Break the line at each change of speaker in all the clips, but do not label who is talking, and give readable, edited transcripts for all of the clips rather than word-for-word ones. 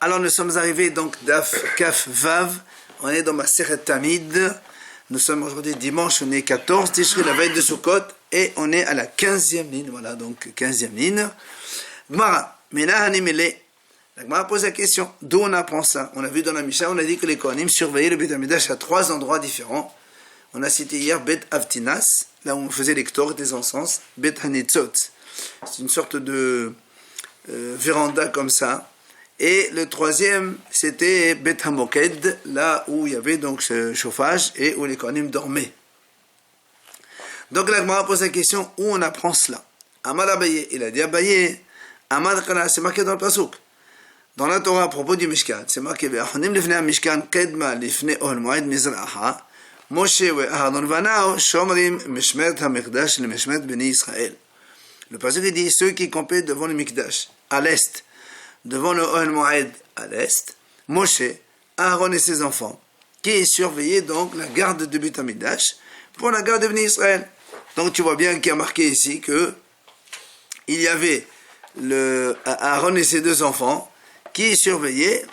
Alors nous sommes arrivés donc d'Af, Kaf, Vav. On est dans ma Masechet Tamid. Nous sommes aujourd'hui dimanche, on est 14 Tishri, la veille de Sukkot. Et on est à la 15e ligne. Voilà, donc 15e ligne. Gmara, Menahani Mele. La Gmara pose la question, d'où on apprend ça? On a vu dans la Mishnah, on a dit que les Kohanim surveillaient le Beit HaMikdash à 3 endroits différents. On a cité hier Bet Avtinas, là où on faisait les Ktor des encens. Bet Hanitzot, c'est une sorte de véranda comme ça. Et le troisième, c'était Bet Hamoked, là où il y avait donc ce chauffage et où les Kohanim dormaient. Donc la Gemara pose la question, où on apprend cela? Amad Abaye, il a dit Abaye, Amad Kana, c'est marqué dans le Pasuk. Dans la Torah, à propos du Mishkan, c'est marqué Ve'achonim lifnei Mishkan kedma lifnei Ohel Moed Mizraha, Moshe ve'Aaron vanao shomrim mishmeret hamikdash lemishmeret bnei Israël. Le Pasuk dit, ceux qui campaient devant le Mikdash, à l'est, devant le Ohel Moed à l'est, Moshe, Aaron et ses enfants, qui surveillaient donc la garde du Beit HaMikdash pour la garde de Bnei Israël. Donc tu vois bien qu'il y a marqué ici que il y avait Aaron et ses deux enfants qui surveillaient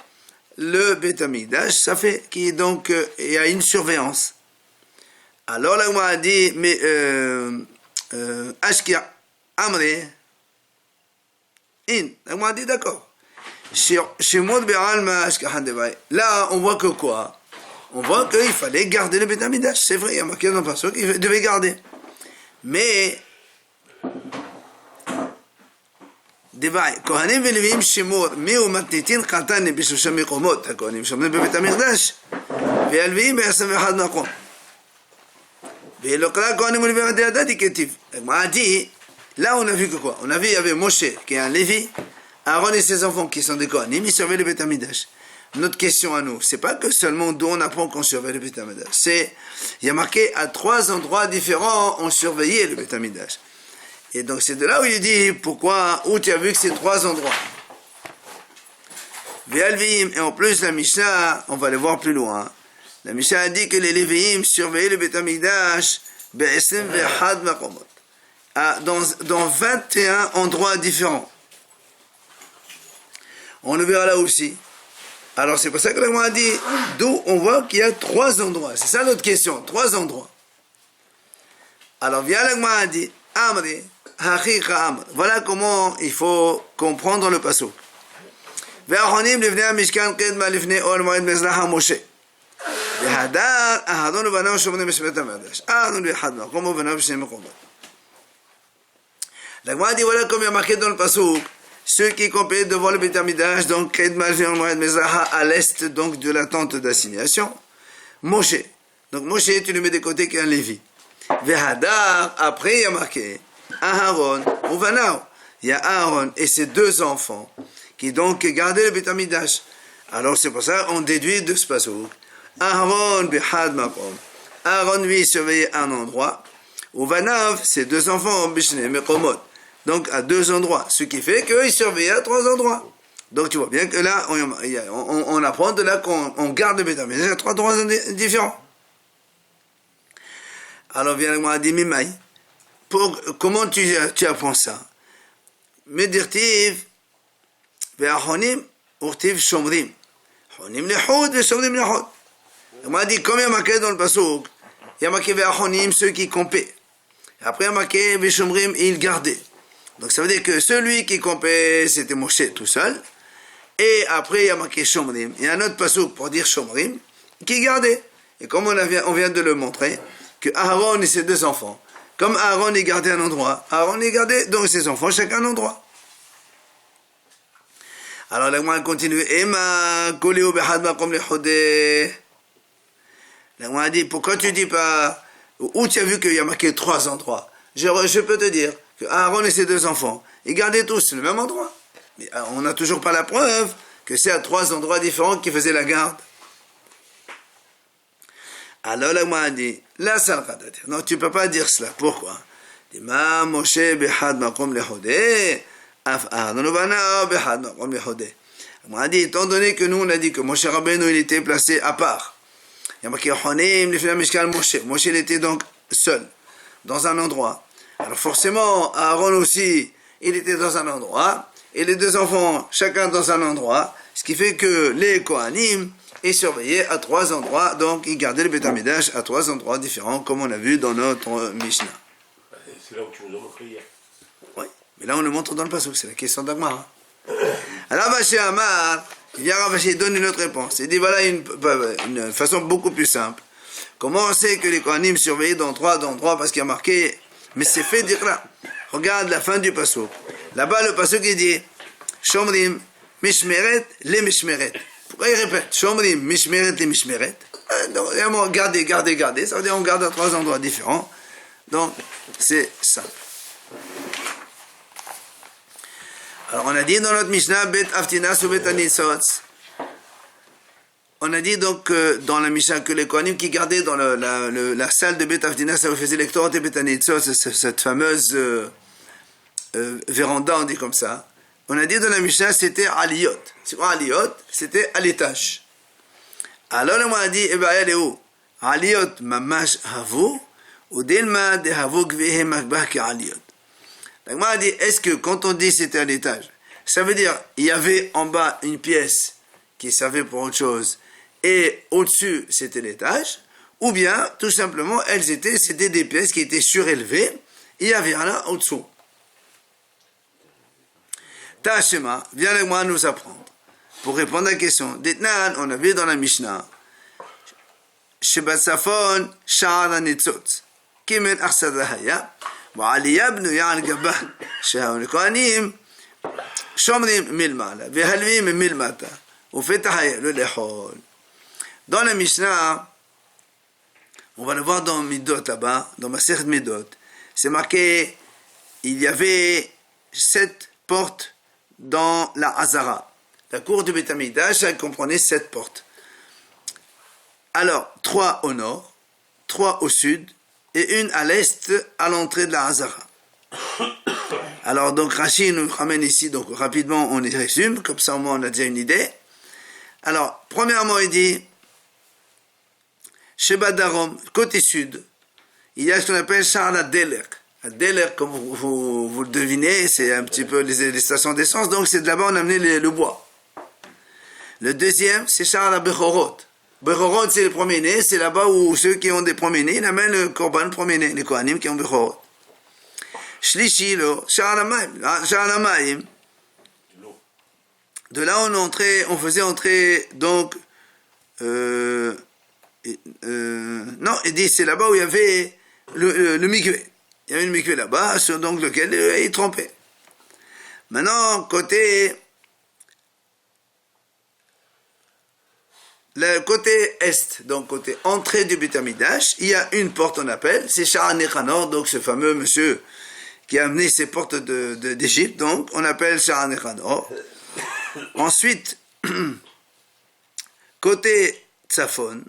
le Beit HaMikdash. Ça fait qu'il donc il y a une surveillance. Alors là on a dit mais Ashkia Amre In, on a dit d'accord. Là, on voit que quoi? On voit qu'il fallait garder le Beit HaMikdash. C'est vrai, il y a marqué dans le passage qu'il devait garder. Mais, Kohanim ve'Levim shemor, mi'u matnitin chatan b'shloshah mekomot, HaKohanim shomrim bebeit HaMikdash, ve'Alevim ב-21 מקום. ואילו כלל הכהנים ולוויים עד ידעתי כתיב. הגמרא dit, là on a vu que quoi? On a vu, il y avait Moshe qui est un Lévi, Aaron et ses enfants qui sont des Kohanim, ils surveillent le Beit HaMikdash. Notre question à nous, c'est pas que seulement d'où on apprend qu'on surveille le Beit HaMikdash, c'est, il y a marqué à 3 endroits différents, on surveillait le Beit HaMikdash. Et donc c'est de là où il dit, pourquoi, où tu as vu que c'est 3 endroits. Ve'alvim, et en plus la Mishnah, on va le voir plus loin, la Mishnah a dit que les Lévi'im surveillaient le Beit HaMikdash, ב-21 מקומות. Dans 21 endroits différents. On le verra là aussi. Alors c'est pour ça que la Gemara dit, d'où on voit qu'il y a 3 endroits. C'est ça notre question, 3 endroits. Alors vient la Gemara dit, Amri, Hachicha Amr. Voilà comment il faut comprendre le pasuk. Ve'achonim lifnei Mishkan kedma lifnei Ohel Moed Mizraha Moshe. Ve'hadar Aharon u'banav shomrim b'shmeret HaMikdash. Aaron ve'echad makom u'banav b'shnei makomot. La Gemara dit, voilà comme il y a marqué dans le pasuk, ceux qui campaient devant le Beit HaMikdash, donc Kedma Ohel Moed Mizraha, à l'est donc de la tente d'assignation, Moshe. Donc Moshe, tu le mets de côté qui est un Lévi. Ve'hadar, après il y a marqué Aharon ou Vanao. Il y a Aaron et ses 2 enfants qui donc gardaient le Beit HaMikdash. Alors c'est pour ça qu'on déduit de ce pasuk. Aharon b'chad makom. Aaron lui surveillait un endroit. Ou Vanav, ses 2 enfants b'shnei mekomot. Donc à 2 endroits, ce qui fait qu'il surveillait à 3 endroits. Donc tu vois bien que là, on apprend de là qu'on garde le Beit HaMikdash à 3 endroits différents. Alors vient le Gemara dit Mimaï, comment tu apprends ça? Medirtiv ve'achonim urtiv shomrim. Chonim lechod ve'shomrim lechod. Le Gemara dit, comme il y a marqué dans le pasuk, il y a marqué ve'achonim, ceux qui campaient. Après il y a marqué ve'shomrim, ils gardaient. Donc ça veut dire que celui qui campait, c'était Moshe tout seul. Et après, il y a marqué Shomrim. Il y a un autre pasuk pour dire Shomrim, qui gardait. Et comme on vient de le montrer, que Aaron et ses 2 enfants, comme Aaron y gardait un endroit, Aaron y gardait donc ses enfants chacun un endroit. Alors la Gemara continue. Ema koleu behad makom lechodeh. La Gemara dit, pourquoi tu dis pas, où tu as vu qu'il y a marqué 3 endroits? Je peux te dire que Aaron et ses 2 enfants, ils gardaient tous le même endroit. Mais on n'a toujours pas la preuve que c'est à 3 endroits différents qu'ils faisaient la garde. Alors la Gemara dit, la salqa, non, tu ne peux pas dire cela. Pourquoi? Ma Moshe b'chad makom lechodeh, af Aaron u'banav b'chad makom lechodeh. La Gemara dit, étant donné que nous on a dit que Moshe Rabbeinu il était placé à part, il y a marqué Chonim lifnei Mishkan Moshe. Moshe il était donc seul dans un endroit. Alors forcément, Aaron aussi, il était dans un endroit, et les deux enfants, chacun dans un endroit, ce qui fait que les Kohanim est surveillé à 3 endroits, donc ils gardaient le Beth Amikdash à 3 endroits différents, comme on a vu dans notre Mishnah.
C'est là où tu nous as montré hier.
Oui, mais là on le montre dans le passage, c'est la question d'Agmara. Alors Ravashi Amar, il vient Ravashi donne une autre réponse. Il dit voilà une façon beaucoup plus simple. Comment on sait que les Kohanim surveillent dans 3 endroits parce qu'il y a marqué, mais c'est fait dire là. Regarde la fin du passage. Là-bas le passage il dit Shomrim, Mishmeret, les Mishmeret. Pourquoi il répète Shomrim, Mishmeret, les Mishmeret? Donc, gardez, ça veut dire on garde à 3 endroits différents. Donc, c'est simple. Alors, on a dit dans notre Mishnah, Bet Aftinas ou Bet Anisotz. On a dit donc dans la Mishnah que les Kohanim qui gardaient dans la salle de Bet Aftinas, ça faisait les Torah et Bet Anisotz, cette fameuse véranda, on dit comme ça. On a dit dans la Mishnah, c'était Aliyot. C'est quoi Aliyot? C'était à l'étage. Alors, on a dit, eh bien, elle est où? Aliyot mamash havu, ou dilma de havu gvehe makbah ki aliyot. Donc, on a dit, est-ce que quand on dit c'était à l'étage, ça veut dire, il y avait en bas une pièce qui servait pour autre chose, et au-dessus, c'était l'étage, ou bien, tout simplement, c'était des pièces qui étaient surélevées, et il y avait rien au-dessous. Tashema, viens avec moi nous apprendre. Pour répondre à la question, Ditnan, on a vu dans la Mishnah, Shebatsafon, Sha'ara Nitzot, Kimen Arsadahaya, Wa'aliyah bnuya al-Gabah, She'aon Kohanim, Shomrim milmala, Vehalvim milmata, Ufetahaya le lechol. Dans la Mishnah, on va le voir dans Midot là-bas, dans Masechet Midot, c'est marqué, il y avait 7 portes dans la Hazara. La cour du Beth Amikdash, elle comprenait 7 portes. Alors, 3 au nord, 3 au sud, et une à l'est, à l'entrée de la Hazara. Alors, donc, Rashi nous ramène ici, donc rapidement, on les résume, comme ça au moins on a déjà une idée. Alors, premièrement, il dit, Sheba Darom, côté sud, il y a ce qu'on appelle Sha'ar Adelek. Adelek, comme vous le devinez, c'est un petit peu les stations d'essence, donc c'est de là-bas on a amené le bois. Le deuxième, c'est Sha'ar Bechorot. Bechorot, c'est les premiers-nés, c'est là-bas où ceux qui ont des premiers-nés, ils amènent le Korban premier-né, les Kohanim qui ont Bechorot. Shlishi, Sha'ar Hamayim. De là, on faisait entrer, donc, non, il dit, c'est là-bas où il y avait le mikvé. Il y avait une mikvé là-bas, sur donc lequel il trempait. Maintenant, le côté est, donc côté entrée du Beth Amikdash, il y a une porte, on appelle, c'est Sha'ar Nechanor, donc ce fameux monsieur qui a amené ses portes d'Égypte, donc on appelle Sha'ar Nechanor. Ensuite, côté Tzafon,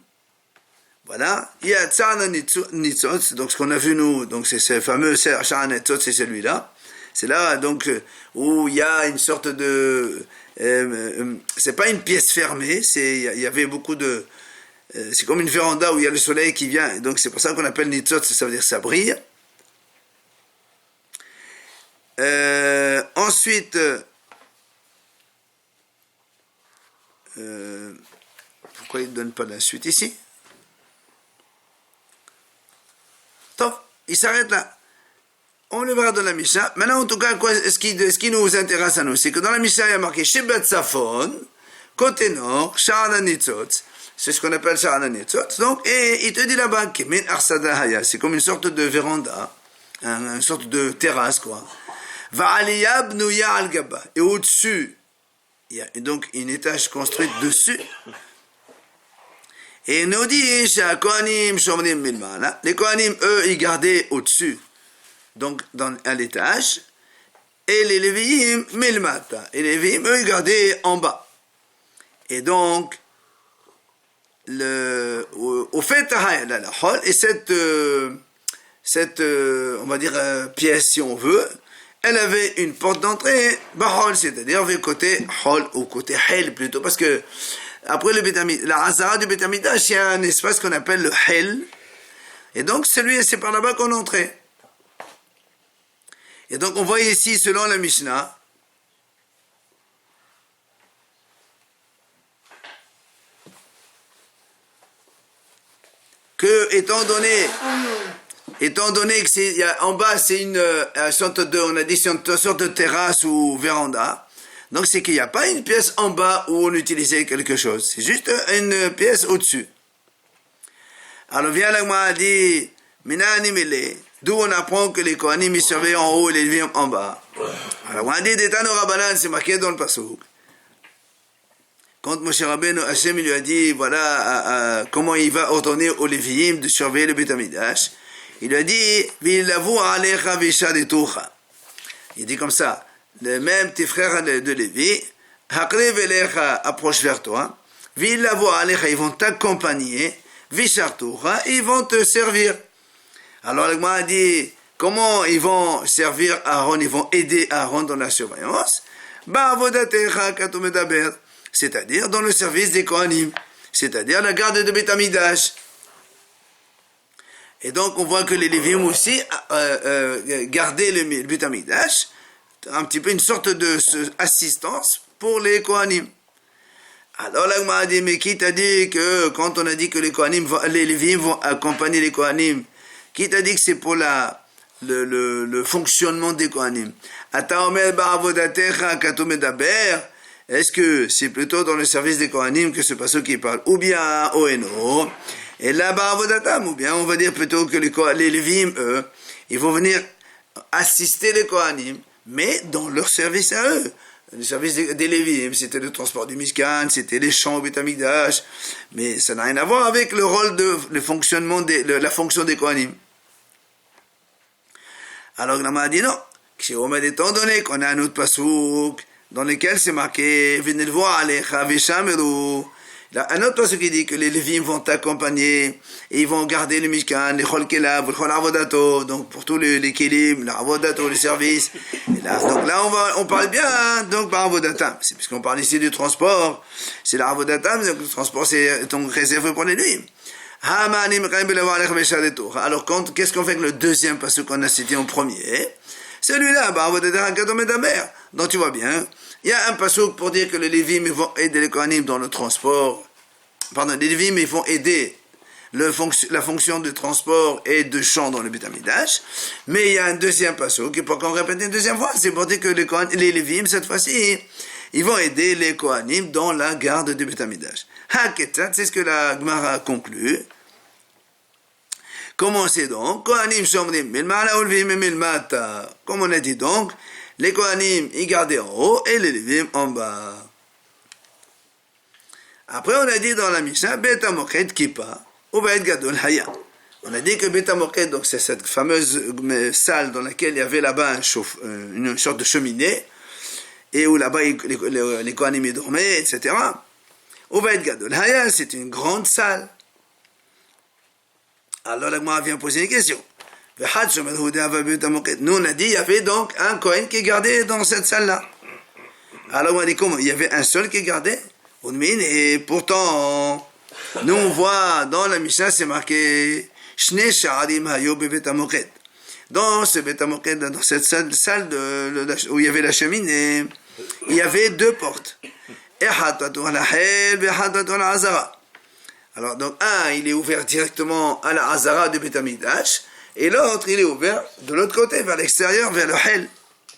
voilà, il y a Tza'ar Nitzot, donc ce qu'on a vu nous, donc c'est ce fameux Sha'ar Nitzot, c'est celui-là. C'est là donc où il y a une sorte de, c'est pas une pièce fermée, il y avait beaucoup de, c'est comme une véranda où il y a le soleil qui vient, donc c'est pour ça qu'on appelle Nitzot, ça veut dire ça brille. Ensuite, pourquoi il ne donne pas la suite ici? Top, il s'arrête là. On le verra dans la Mishnah. Maintenant, en tout cas, ce qui nous intéresse à nous, c'est que dans la Mishnah, il y a marqué Shebat Safon, côté nord, Sha'ar Nitzot. C'est ce qu'on appelle Sha'ar Nitzot. Donc, et il te dit là-bas, Kemen Arsadahaya, c'est comme une sorte de véranda, une sorte de terrasse, quoi. Va'aliyah bnuya al-Gabah. Et au-dessus, il y a donc une étage construite dessus. Et il nous dit, Kohanim shomrim milmala. Les Kohanim, eux, ils gardaient au-dessus, donc à l'étage. Et les Lévi'im milmata. Et les Lévi'im, eux, ils gardaient en bas. Et donc, au fait, et cette on va dire, pièce, si on veut, elle avait une porte d'entrée, bahol, c'est-à-dire vers côté hol, ou côté hel plutôt, parce que après la Hazara du Beth Amikdash, il y a un espace qu'on appelle le hel, et donc c'est par là-bas qu'on entrait. Et donc on voit ici, selon la Mishnah, que, étant donné que en bas, c'est une sorte de, on a dit, c'est une sorte de terrasse ou véranda. Donc, c'est qu'il n'y a pas une pièce en bas où on utilisait quelque chose. C'est juste une pièce au-dessus. Alors, vient la Gemara dit, d'où on apprend que les Kohanim, ils surveillent en haut et les Lévites en bas. Alors, on a dit, d'Etano Rabbanan, c'est marqué dans le Passouk. Quand Moshe Rabbeinu, Hachem, il lui a dit, voilà comment il va ordonner aux Lévites de surveiller le Beth Amikdash, il lui a dit, Vilavu alecha vishadetucha. Il dit comme ça, même tes frères de Lévi, Hakrev elecha, approche vers toi, Vilavu alecha, ils vont t'accompagner, vishartucha, ils vont te servir. Alors, le Gemara a dit, comment ils vont servir Aaron, ils vont aider Aaron dans la surveillance? Ba'avodatecha katu medaber. C'est-à-dire dans le service des Kohanim, c'est-à-dire la garde de Beth Amikdash. Et donc on voit que les Lévites aussi gardaient le Beth Amikdash, un petit peu une sorte d'assistance pour les Kohanim. Alors là, on m'a dit, mais qui t'a dit que quand on a dit que les Lévites vont accompagner les Kohanim, qui t'a dit que c'est pour le fonctionnement des Kohanim? Ata omer ba'avodatecha katu medaber. Est-ce que c'est plutôt dans le service des Kohanim que ce passage qui parle? Ou bien Oeno, et là-bas Avodatam, ou bien on va dire plutôt que les Lévim, eux, ils vont venir assister les Kohanim, mais dans leur service à eux. Le service des Lévim, c'était le transport du Mishkan, c'était les champs au Beth Amikdash, mais ça n'a rien à voir avec le rôle le fonctionnement la fonction des Kohanim. Alors Lama a dit non, étant donné qu'on a un autre pasouk, dans lequel c'est marqué un autre passage qui dit que les Lévim vont t'accompagner et ils vont garder le Mishkan, les Chol Kelav, le Chol Avodato, donc pour tous les Kelim, l'Avodato, les services. Donc là on parle bien, hein, donc par Avodatam, c'est puisqu'on parle ici du transport, c'est l'Avodatam, donc le transport c'est donc réservé pour les Lévim. Alors qu'est-ce qu'on fait avec le deuxième passage qu'on a cité en premier? Celui-là, donc tu vois bien, il y a un passouk pour dire que les Lévim vont aider les Kohanim dans le transport. Pardon, les Lévim vont aider la fonction de transport et de chant dans le Beth Amikdash. Mais il y a un deuxième passouk, et pour qu'on répète une deuxième fois, c'est pour dire que les Lévim, cette fois-ci, ils vont aider les Kohanim dans la garde du Beth Amikdash. Haketat, c'est ce que la Gemara conclut. Comment c'est donc? Kohanim shomrim milmala ulvim milmata. Comme on a dit donc, les Kohanim, ils gardaient en haut et les Lévim en bas. Après, on a dit dans la Mishnah, Bet HaMoked Kippa, ou Bet Gadol Haya. On a dit que Bet HaMoked, donc c'est cette fameuse salle dans laquelle il y avait là-bas une sorte de cheminée, et où là-bas les Kohanim y dormaient, etc. Ou Bet Gadol Haya, c'est une grande salle. Alors la Gemara vient poser une question. Nous on a dit il y avait donc un Kohen qui gardait dans cette salle-là. Alors on a dit comment? Il y avait un seul qui gardait? Et pourtant, nous on voit dans la Mishnah c'est marqué Shne Sha'arim Hayo Bebet HaMoked. Dans ce Beth HaMoked, dans cette salle où il y avait la cheminée, il y avait deux portes. Alors, donc, un, il est ouvert directement à la Hazara du Beth Amikdash, et l'autre, il est ouvert de l'autre côté, vers l'extérieur, vers le Hel.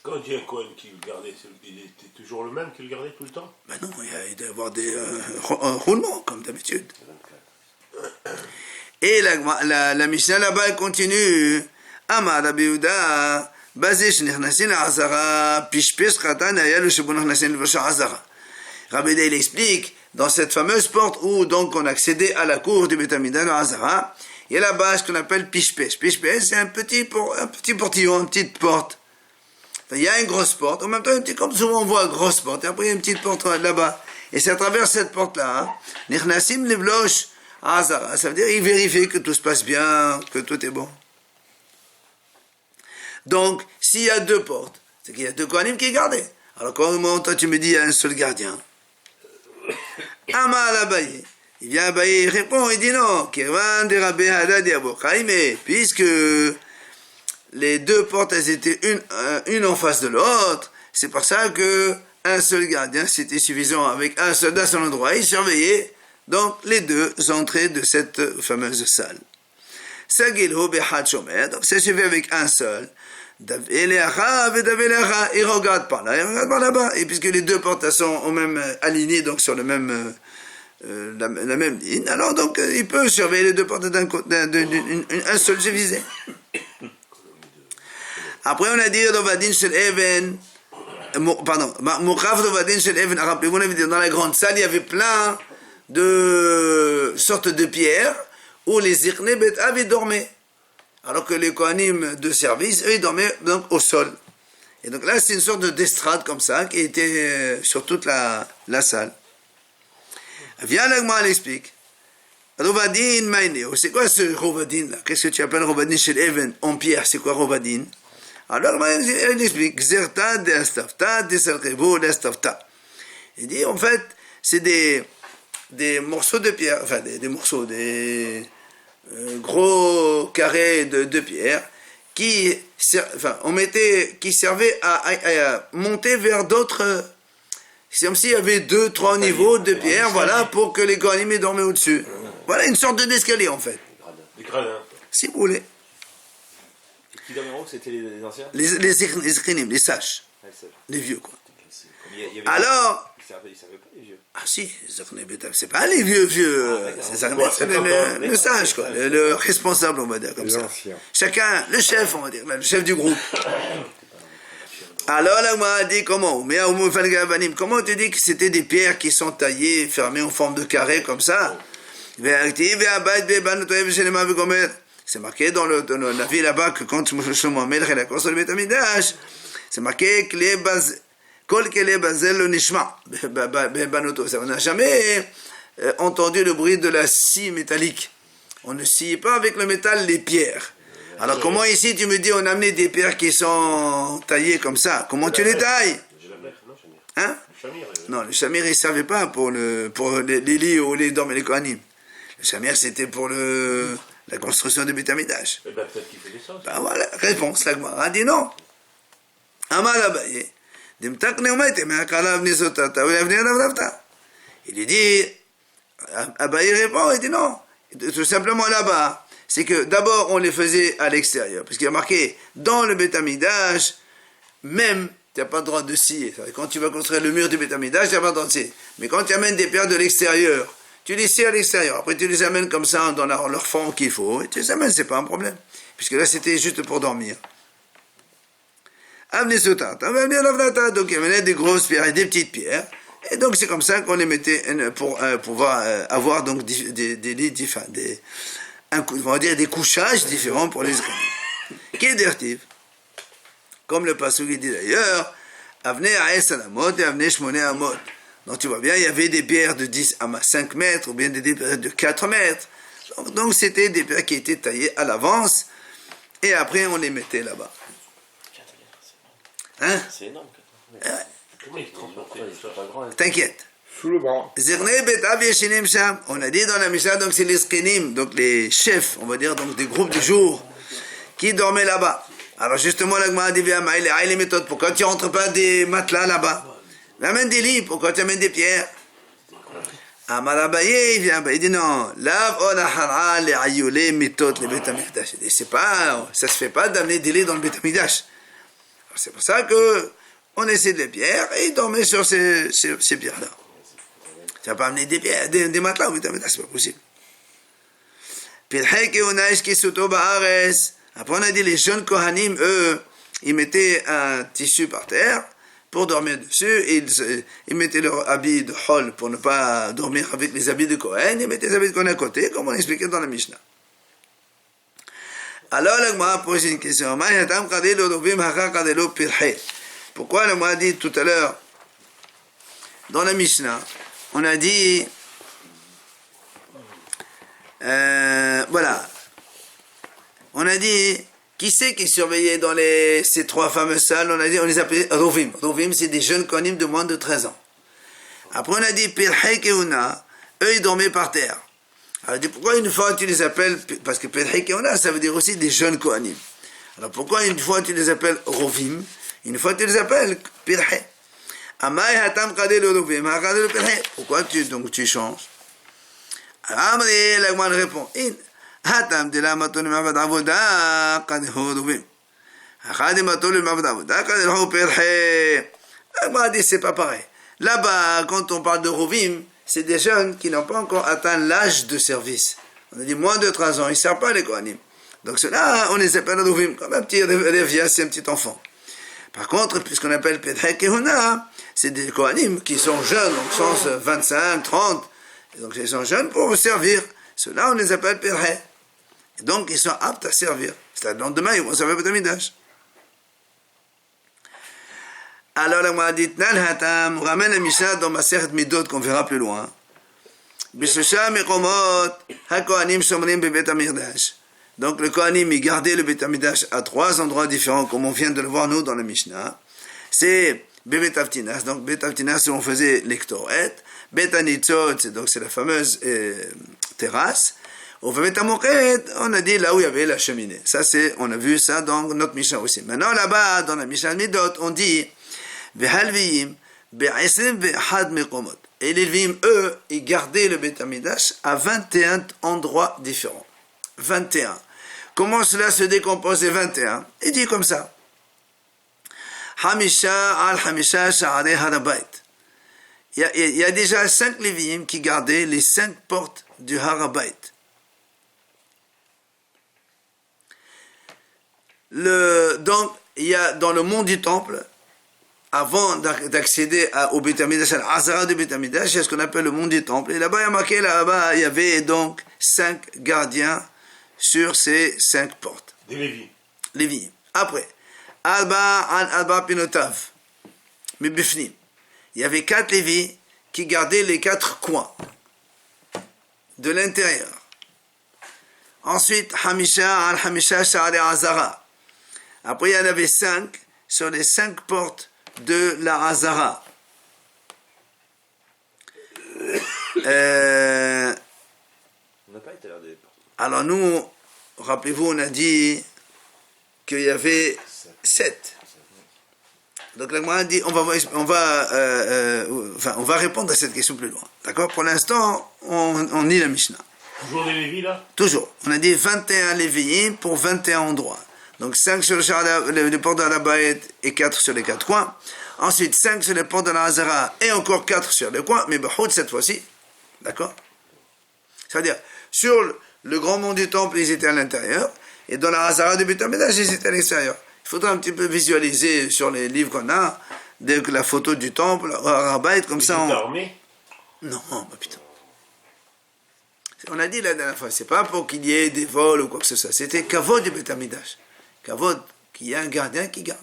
Quand il y a un Kohen qui le gardait, il était toujours le même qui le gardait tout le temps?
Ben non, il doit y avoir des roulements, comme d'habitude. Et la Mishnah là-bas, elle continue. Amar Rabbi Yehuda, basé chez Nechnasin à Hazara, Pishpes Khatan, Ayal, Shebon Nechnasin, Vasha Hazara. Rabbi Yehuda, il explique, dans cette fameuse porte où donc on accédait à la cour du Beth Amikdash à Hazara, il y a là-bas ce qu'on appelle Pishpesh. Pishpesh, c'est un petit portillon, une petite porte. Il y a une grosse porte, en même temps, comme souvent on voit une grosse porte, et après il y a une petite porte là-bas. Et c'est à travers cette porte-là, Nechnasim Levlosh à Hazara. Ça veut dire il vérifie que tout se passe bien, que tout est bon. Donc, s'il y a deux portes, c'est qu'il y a deux Kohanim qui gardaient. Alors comment toi tu me dis il y a un seul gardien? Amar Abaye. Il vient Abaye, il répond, il dit non. Kevan de Rabbi Hadad et Abu Chaim, puisque les deux portes elles étaient une en face de l'autre, c'est pour ça que un seul gardien c'était suffisant. Avec un seul d'un seul endroit, il surveillait donc les deux entrées de cette fameuse salle. Donc ça se fait avec un seul. Il regarde par là, il regarde par là-bas. Et puisque les deux portes sont au même alignées, donc sur le même la même ligne, alors donc il peut surveiller les deux portes un seul suffisait. Après on a dit Rovadin Shel Even, pardon, Mukaf Rovadin Shel Even, rappelez-vous, dans la grande salle il y avait plein de sortes de pierres où les Zirknei Bet Av dormaient. Alors que les Kohanim de service, eux, ils dormaient donc au sol. Et donc là, c'est une sorte d'estrade comme ça, qui était sur toute la salle. Viens là, moi, elle explique. Rovadin Maineo, c'est quoi ce Rovadin là? Qu'est-ce que tu appelles Rovadin chez Even en pierre? C'est quoi Rovadin? Alors, elle explique. Zerta de Astafta, de Salkevo de Astafta. Il dit, en fait, c'est des morceaux de pierre, enfin, des morceaux, gros carrés de pierre qui servaient à monter vers d'autres. C'est comme s'il y avait 2-3 niveaux de pierre, voilà, pour que les Kohanim dormaient au-dessus. Voilà une sorte d'escalier en fait.
Des gradins.
Si vous voulez.
Qui dormaient en haut, c'était les anciens?
Les Zikrinim, les sages.
Ouais,
les vieux quoi.
Il y avait
alors.
Ils savaient pas les vieux.
Ah si, c'est pas les vieux, c'est le sage, quoi, le responsable, on va dire, comme ça. Chacun, le chef, on va dire, le chef du groupe. Alors là, moi, dit comment tu dis que c'était des pierres qui sont taillées, fermées en forme de carré, comme ça? C'est marqué dans la vie là-bas que quand Shlomo Amelech a construit le Beit Hamikdash, c'est marqué que les bases. On n'a jamais entendu le bruit de la scie métallique. On ne scie pas avec le métal les pierres. Alors comment ici tu me dis on a amené des pierres qui sont taillées comme ça? Comment tu les tailles? Hein? Non, le chamir il ne servait pas pour les lits où les dormaient les Kohanim. Le chamir c'était pour la construction du Beit Hamikdash.
Eh bien peut-être qu'il faisait ça.
Ben voilà, réponse, la Gemara a dit non. Amar Abaye. Il lui dit, Abaye répond, il dit non. Tout simplement là-bas, c'est que d'abord on les faisait à l'extérieur, parce qu'il y a marqué dans le Beit Hamikdash, même tu n'as pas le droit de scier. Quand tu vas construire le mur du Beit Hamikdash, tu n'as pas le droit de scier. Mais quand tu amènes des pierres de l'extérieur, tu les scies à l'extérieur. Après tu les amènes comme ça dans leur forme qu'il faut, et tu les amènes, c'est pas un problème. Puisque là c'était juste pour dormir. Donc il y avait des grosses pierres et des petites pierres, et donc c'est comme ça qu'on les mettait pour pouvoir avoir donc des lits différents, on va dire des couchages différents pour les Israéliens. Qui est dertiv, comme le pasuk dit d'ailleurs, Avne Aes Alamot et Avne Shmone Amot. Donc tu vois bien, il y avait des pierres de 10 à 5 mètres, ou bien des pierres de 4 mètres. Donc c'était des pierres qui étaient taillées à l'avance, et après on les mettait là-bas. Hein?
C'est énorme.
Comment ils transportaient ça?
T'inquiète.
Sous le bras.
On a dit dans la Mishnah, donc c'est les Zkenim, donc les chefs, on va dire, donc des groupes de jour, qui dormaient là-bas. Alors justement, la Gemara dit, les méthodes, pourquoi tu rentres pas des matelas là-bas? Amène des lits, pourquoi tu amènes des pierres? Amar Abaye, il vient, il dit non, c'est pas, ça se fait pas d'amener des lits dans le Beit Hamikdash. C'est pour ça que on essaie des pierres et ils dormaient sur ces pierres-là. Tu vas pas amener des pierres, des matelas, c'est pas possible. Après on a dit les jeunes Kohanim, eux, ils mettaient un tissu par terre pour dormir dessus, et ils mettaient leur habit de hol pour ne pas dormir avec les habits de Kohen, ils mettaient les habits de Kohen à côté, comme on expliquait dans la Mishnah. Alors, la Gemara pose une question. Pourquoi la Gemara dit tout à l'heure, dans la Mishnah, on a dit, voilà, on a dit, qui c'est qui surveillait dans ces 3 fameuses salles? On a dit, on les appelait Rovim. Rovim, c'est des jeunes Kohanim de moins de 13 ans. Après, on a dit, Pirhei Keuna, eux, ils dormaient par terre. Alors, pourquoi une fois tu les appelles, parce que Pirhei Keuna, ça veut dire aussi des jeunes Kohanim. Alors, pourquoi une fois tu les appelles Rovim, une fois tu les appelles Pirhei? Amai hatam kadel Rovim, hakadel Pirhei. Pourquoi tu changes? Alors, la Gemara répond, הטעם דלמתו למעבד עבודה, קד הלכו רובים. החדימתו למעבד עבודה, קד הלכו פרחי. L'Agmara dit c'est pas pareil. Là-bas, quand on parle de Rovim, c'est des jeunes qui n'ont pas encore atteint l'âge de service. On a dit moins de 13 ans, ils ne servent pas les Kohanim. Donc ceux-là, on les appelle Rovim, comme un petit Lévia, c'est un petit enfant. Par contre, puisqu'on appelle Pedrek Kehuna, c'est des Kohanim qui sont jeunes, donc sens 25, 30. Et donc ils sont jeunes pour servir. Ceux-là, on les appelle Pedrek. Et donc ils sont aptes à servir. C'est-à-dire, le lendemain, ils vont servir le Betamidash. Alors, la Gemara dit, on ramène la Mishnah dans Masechet Midot qu'on verra plus loin. B'shosha mekomot hakohanim shomrim bebet hamikdash. Donc le Kohanim, il gardait le Bet Hamidash à 3 endroits différents, comme on vient de le voir nous dans la Mishnah. C'est Bebet Avtinas, donc Bet Avtinas où on faisait l'Ektoret. Bet Anitzot, donc c'est la fameuse terrasse. Au Bet Hamokhet, on a dit là où il y avait la cheminée. Ça c'est, on a vu ça dans notre Mishnah aussi. Maintenant là-bas, dans la Mishnah Midot, on dit Vehalviim be'esrim ve'had mekomot. Et les Levim, eux, ils gardaient le Bet Hamidash à 21 endroits différents. 21. Comment cela se décompose les 21? Il dit comme ça. Hamisha al Hamisha sha'arei Harabayt. Il y a déjà 5 Lévi'im qui gardaient les 5 portes du Harabayt. Donc, il y a dans le mont du temple, avant d'accéder au Bet Hamidash, à l'Azara du Bet Hamidash, il y a ce qu'on appelle le mont du temple. Et là-bas, il y a marqué, là-bas, il y avait donc 5 gardiens sur ces 5 portes.
Des Lévi.
Lévi. Après, Alba Pinotav, Mibifnim. Il y avait 4 Lévi qui gardaient les 4 coins de l'intérieur. Ensuite, Hamisha al-Hamisha Sha'arei Azara. Après, il y en avait 5 sur les 5 portes de la Azara.
On n'a pas été à l'heure des portes.
Alors nous, rappelez-vous, on a dit qu'il y avait 7. Donc la Gemara dit, on va répondre à cette question plus loin. D'accord? Pour l'instant, on lit la Mishnah.
Toujours des Lévi là?
Toujours. On a dit 21 Lévi'im pour 21 endroits. Donc 5 sur le port de la Baït et 4 sur les 4 coins. Ensuite 5 sur les ports de la Hazara et encore 4 sur les coins, mais Bahoud cette fois-ci. D'accord? C'est-à-dire, sur le grand mont du temple, ils étaient à l'intérieur, et dans la Hazara du Bet Hamidash, ils étaient à l'extérieur. Il faudra un petit peu visualiser sur les livres qu'on a, dès que la photo du temple, Rabaït, comme ça.
Armé?
Non, bah putain. On a dit la dernière fois, c'est pas pour qu'il y ait des vols ou quoi que ce soit. C'était Kavod du Bet Hamidash. Kavod, qu'il y a un gardien qui garde.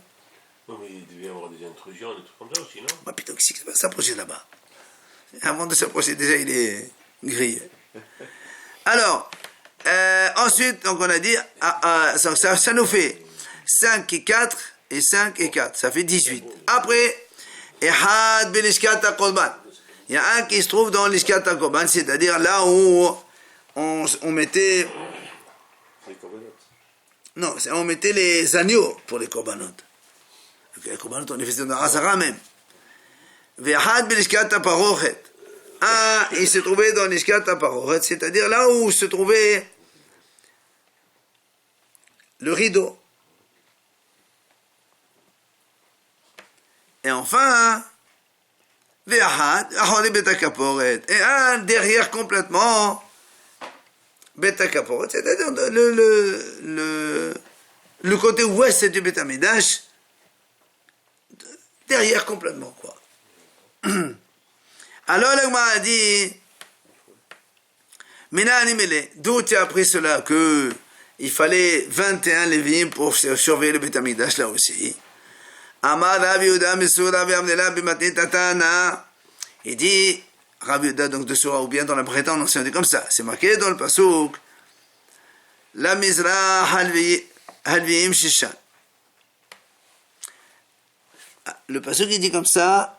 Non, mais il devait y avoir des intrusions, des trucs comme ça aussi, non?
Bah putain, qu'est-ce qui va s'approcher là-bas? Avant de s'approcher, déjà, il est grillé. Alors, ensuite, donc on a dit, ça nous fait 5 et 4, et 5 et 4, ça fait 18. Après, Ehad Belishkat HaKorban. Il y a un qui se trouve dans l'Ishkat HaKorban, c'est-à-dire là où on mettait...
C'est les corbanotes.
Non, on mettait les agneaux pour les corbanotes. Les corbanotes, on les faisait dans la Hazara même. Ehad Belishkat HaParochet. Ah, il se trouvait dans l'Ishkat HaParochet, c'est-à-dire là où se trouvait le rideau. Et enfin, et un derrière complètement Bet HaKaporet, c'est-à-dire le côté ouest du Bet Hamidash, derrière complètement, quoi. Alors le Gemara a dit, d'où tu as appris cela, que il fallait 21 Lévi'im pour surveiller le Bet Hamidash là aussi. Amar Rabbi Yehuda Mesur Rabbi Amnela Bimatnit Tatana. Il dit, Rabbi Yehuda donc de Soura, ou bien dans la Breta, on enseigne comme ça. C'est marqué dans le Pasuk, la Mizra Halvi'im Shishan. Le Pasuk il dit comme ça,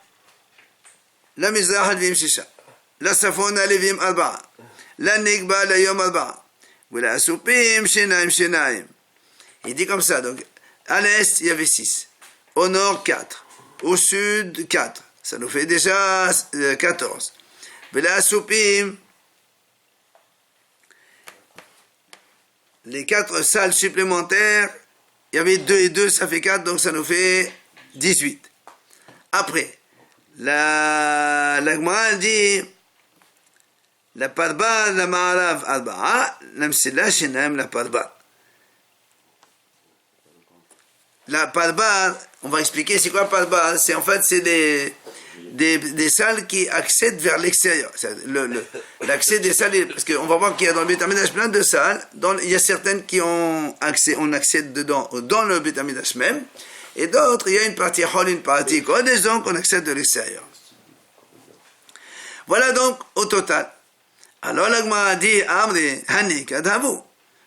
la Mizra Halvi'im Shishan. La Safona Levi'im Arba'a. La Nigba Layom Arba'a. Ou la Asupim Shenaim Shenaim. Il dit comme ça, donc à l'est il y avait 6. Au nord, 4. Au sud, 4. Ça nous fait déjà 14. Bela Soupim. les 4 salles supplémentaires, il y avait 2 et 2, ça fait 4, donc ça nous fait 18. Après, la Gemara dit, la parba, la ma'arav, arba'a, la msila, shinaim, la parba. La parba, on va expliquer c'est quoi parba. C'est en fait, c'est des salles qui accèdent vers l'extérieur. L'accès des salles, parce qu'on va voir qu'il y a dans le Beit HaMikdash plein de salles, il y a certaines qui ont accès, on accède dedans, dans le Beit HaMikdash même, et d'autres, il y a une partie hall, une partie kodesh, donc on accède de l'extérieur. Voilà donc au total. Alors la Gemara dit, Amri, Hanik, Adhavu. La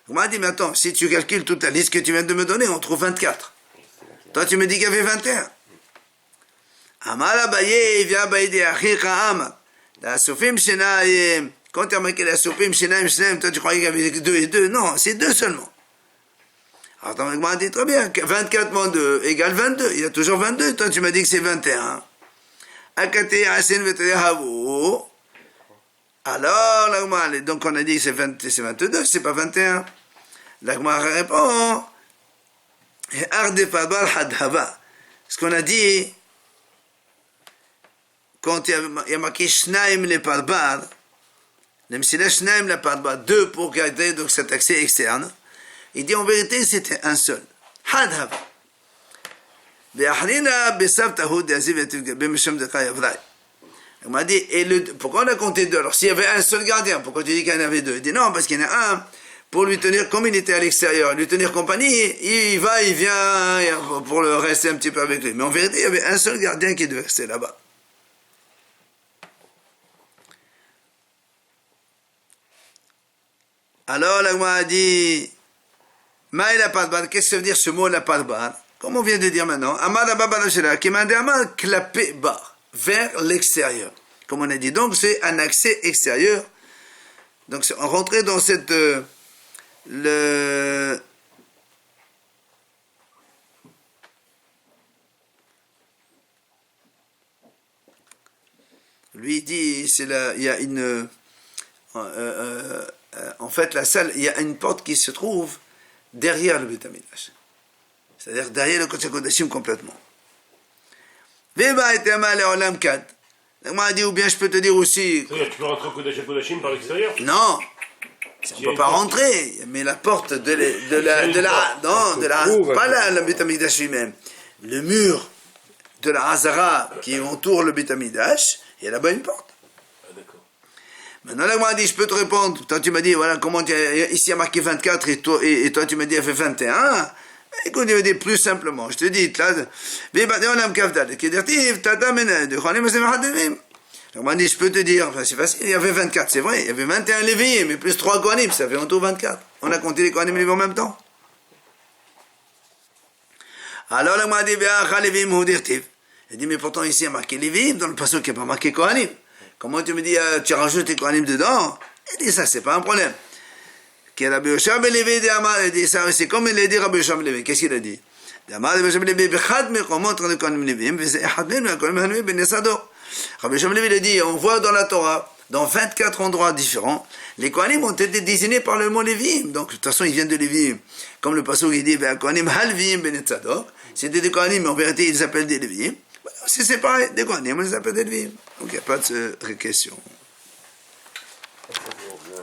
Gemara dit, mais attends, si tu calcules toute la liste que tu viens de me donner, on trouve 24. Toi, tu me dis qu'il y avait 21. Amar Abaye, vient Abaye de Achika Amar. La Sofim Shenaim. Quand tu as marqué la Sofim Shenaim, toi, tu croyais qu'il y avait 2 et 2. Non, c'est 2 seulement. Alors, ton Gemara dit très bien, 24 moins 2 égale 22. Il y a toujours 22. Toi, tu m'as dit que c'est 21. Akate Asen Vetrehavu. Alors, la Gemara, donc on a dit que c'est 22, c'est pas 21. La Gemara répond, ce qu'on a dit, quand il y a marqué Shnaim le parbar, le Msila Shnaim le parbar, 2 pour garder donc cet accès externe, il dit en vérité c'était un seul. Hadhava. On m'a dit, pourquoi on a compté 2? Alors s'il y avait un seul gardien, pourquoi tu dis qu'il y en avait 2? Il dit non, parce qu'il y en a un, pour lui tenir, comme il était à l'extérieur, lui tenir compagnie, il va, il vient, pour le rester un petit peu avec lui. Mais en vérité, il y avait un seul gardien qui devait rester là-bas. Alors, la Gemara a dit, Maï la parbar, qu'est-ce que ça veut dire ce mot la parbar? Comme on vient de dire maintenant, Amar la barbar qui m'a dit Amar clapé bar, vers l'extérieur. Comme on a dit, donc c'est un accès extérieur. Donc on rentrait dans cette, lui il dit, c'est là, il y a une, en fait la salle, il y a une porte qui se trouve derrière le Beit HaMikdash. C'est-à-dire derrière le Kodesh HaKodashim complètement. Veba et Tema le'olam kad. On m'a dit, ou bien je peux te dire aussi.
Tu peux rentrer au Kodesh HaKodashim par l'extérieur?
Non. On ne peut pas rentrer, mais la porte de la pas le Beit HaMikdash lui-même. Le mur de la Hazara qui entoure le Beit HaMikdash, il y a là-bas une porte.
Ah, d'accord.
Maintenant, là, moi, dit, je peux te répondre. Toi, tu m'as dit, voilà, comment ici, il y a marqué 24 et toi, tu m'as dit, il fait 21. Écoute, il me dit plus simplement. Je te dis, là, on m'a dit, je peux te dire, enfin, c'est facile, il y avait 24, c'est vrai, il y avait 21 Lévi'im, mais plus 3 Kohanim, ça fait en tout 24. On a compté les Kohanim et les Lévi'im en même temps. Alors, là, on m'a dit, il dit, mais pourtant, ici, il y a marqué Lévi'im, dans le passage qui n'est pas marqué Kohanim. Comment tu me dis, tu rajoutes les Kohanim dedans? Il dit, ça, c'est pas un problème. Il dit, ça, c'est comme il a dit Rabbi Yoshua ben Levi. Qu'est-ce qu'il a dit? Rabbi Yoshua ben Levi, il a dit, on voit dans la Torah, dans 24 endroits différents, les Kohanim ont été désignés par le mot Lévi. Donc, de toute façon, ils viennent de Lévi. Comme le passage il dit, Kohanim halvim ben Tzadok. C'était des Kohanim, mais en vérité, ils s'appellent des Lévi. C'est pareil, des Kohanim, on les appelle des Lévi. Donc, il n'y a pas de question.